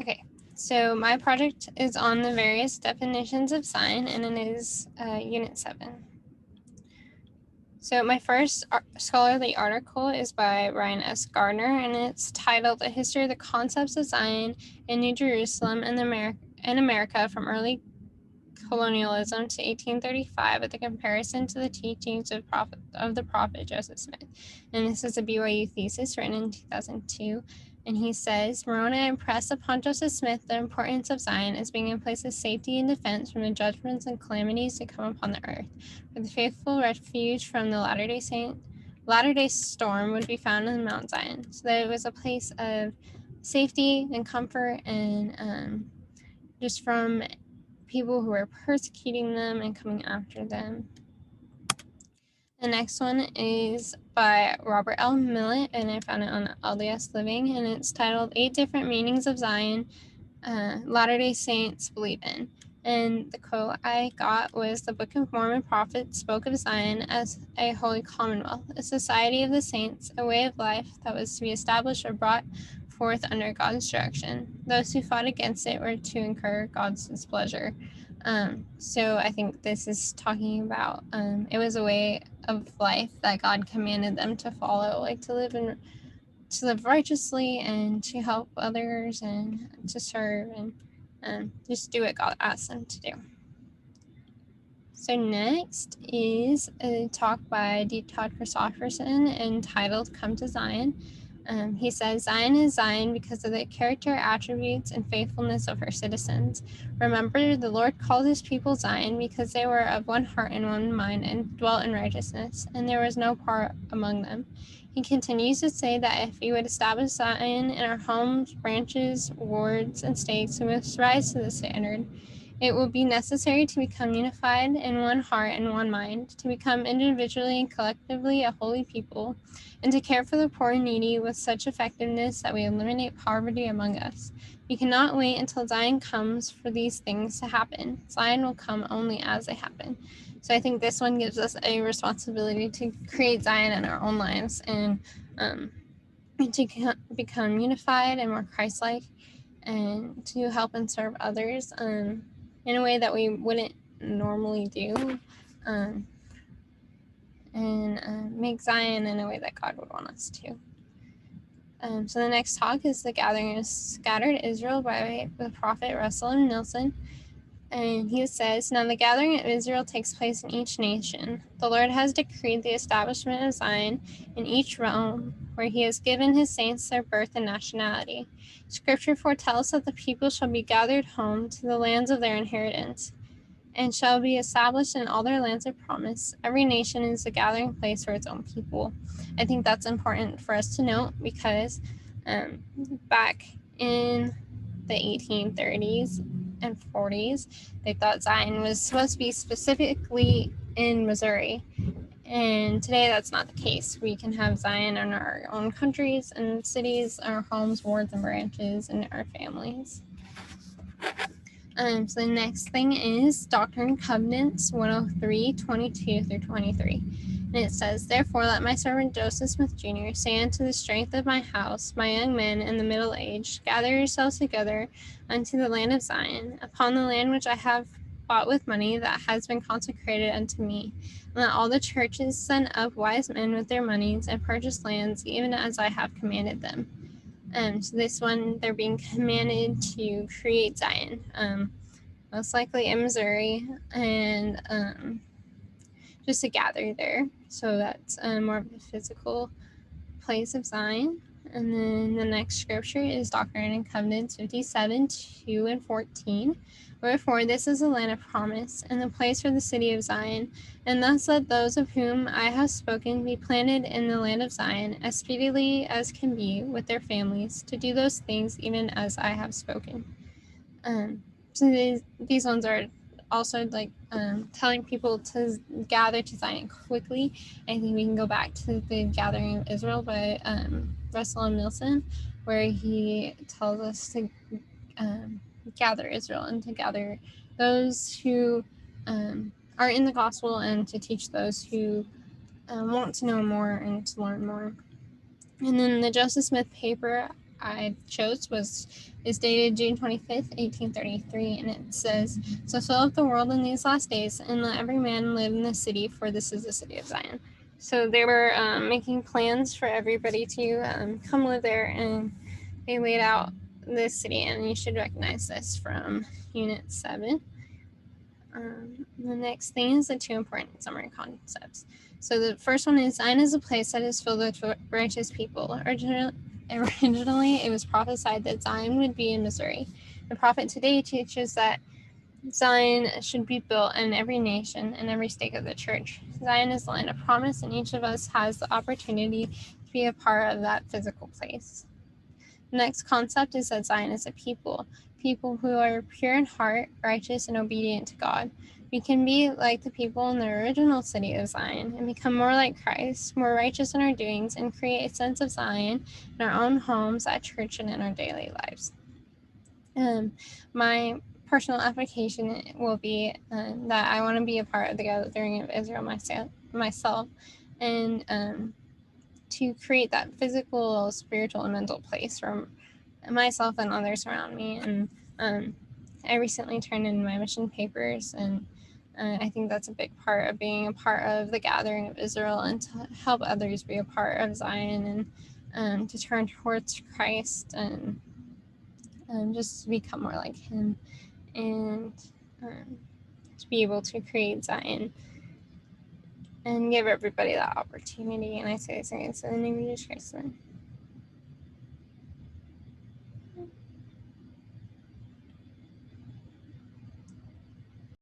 Okay, so my project is on the various definitions of sign, and it is Unit 7. So my first scholarly article is by Ryan S. Gardner, and it's titled A History of the Concepts of Zion in New Jerusalem and America from Early Colonialism to 1835 with a comparison to the teachings of the prophet Joseph Smith. And this is a BYU thesis written in 2002. And he says, Moroni impressed upon Joseph Smith the importance of Zion as being a place of safety and defense from the judgments and calamities that come upon the earth, where the faithful refuge from the Latter-day storm would be found in Mount Zion. So that it was a place of safety and comfort and just from people who were persecuting them and coming after them. The next one is by Robert L. Millett, and I found it on LDS Living, and it's titled 8 Different Meanings of Zion Latter-day Saints Believe in. And the quote I got was, the Book of Mormon prophets spoke of Zion as a holy commonwealth, a society of the saints, a way of life that was to be established or brought forth under God's direction. Those who fought against it were to incur God's displeasure. So I think this is talking about it was a way of life that God commanded them to follow, like to live righteously and to help others and to serve and just do what God asked them to do. So next is a talk by D. Todd Christofferson entitled Come to Zion. He says, Zion is Zion because of the character, attributes, and faithfulness of her citizens. Remember, the Lord called his people Zion because they were of one heart and one mind and dwelt in righteousness, and there was no part among them. He continues to say that if we would establish Zion in our homes, branches, wards, and states, we must rise to the standard. It will be necessary to become unified in one heart and one mind, to become individually and collectively a holy people, and to care for the poor and needy with such effectiveness that we eliminate poverty among us. We cannot wait until Zion comes for these things to happen. Zion will come only as they happen. So I think this one gives us a responsibility to create Zion in our own lives and to become unified and more Christ-like and to help and serve others in a way that we wouldn't normally do, and make Zion in a way that God would want us to. So the next talk is The Gathering of Scattered Israel by the prophet Russell M. Nelson. And he says, Now the gathering of Israel takes place in each nation. The Lord has decreed the establishment of Zion in each realm, where he has given his saints their birth and nationality. Scripture foretells that the people shall be gathered home to the lands of their inheritance, and shall be established in all their lands of promise. Every nation is a gathering place for its own people. I think that's important for us to note because back in the 1830s and 40s, they thought Zion was supposed to be specifically in Missouri. And today that's not the case. We can have Zion in our own countries and cities, our homes, wards, and branches, and our families. So the next thing is Doctrine and Covenants 103, 22 through 23. And it says, Therefore let my servant Joseph Smith Jr. say unto the strength of my house, my young men and the middle aged, gather yourselves together unto the land of Zion, upon the land which I have bought with money that has been consecrated unto me. And let all the churches send up wise men with their monies and purchase lands, even as I have commanded them. So this one, they're being commanded to create Zion, most likely in Missouri, and just to gather there. So that's more of a physical place of Zion. And then the next scripture is Doctrine and Covenants 57, 2 and 14. Wherefore this is the land of promise, and the place for the city of Zion. And thus let those of whom I have spoken be planted in the land of Zion, as speedily as can be, with their families, to do those things even as I have spoken. So these ones are also like telling people to gather to Zion quickly. I think we can go back to the Gathering of Israel by Russell M. Nelson, where he tells us to gather Israel and to gather those who are in the gospel and to teach those who want to know more and to learn more. And then the Joseph Smith paper I chose is dated June 25th, 1833, and it says, "So fill up the world in these last days, and let every man live in the city, for this is the city of Zion." So they were making plans for everybody to come live there, and they laid out this city, and you should recognize this from Unit 7. The next thing is the two important summary concepts. So the first one is Zion is a place that is filled with righteous people. Originally, it was prophesied that Zion would be in Missouri. The prophet today teaches that Zion should be built in every nation and every stake of the church. Zion is the land of promise, and each of us has the opportunity to be a part of that physical place. The next concept is that Zion is a people who are pure in heart, righteous, and obedient to God. We can be like the people in the original city of Zion and become more like Christ, more righteous in our doings, and create a sense of Zion in our own homes, at church, and in our daily lives. My personal application will be that I want to be a part of the gathering of Israel myself, and to create that physical, spiritual, and mental place for myself and others around me. And I recently turned in my mission papers, and I think that's a big part of being a part of the gathering of Israel, and to help others be a part of Zion, and to turn towards Christ, and just to become more like Him, and to be able to create Zion and give everybody that opportunity. And I say these things in the name of Jesus Christ.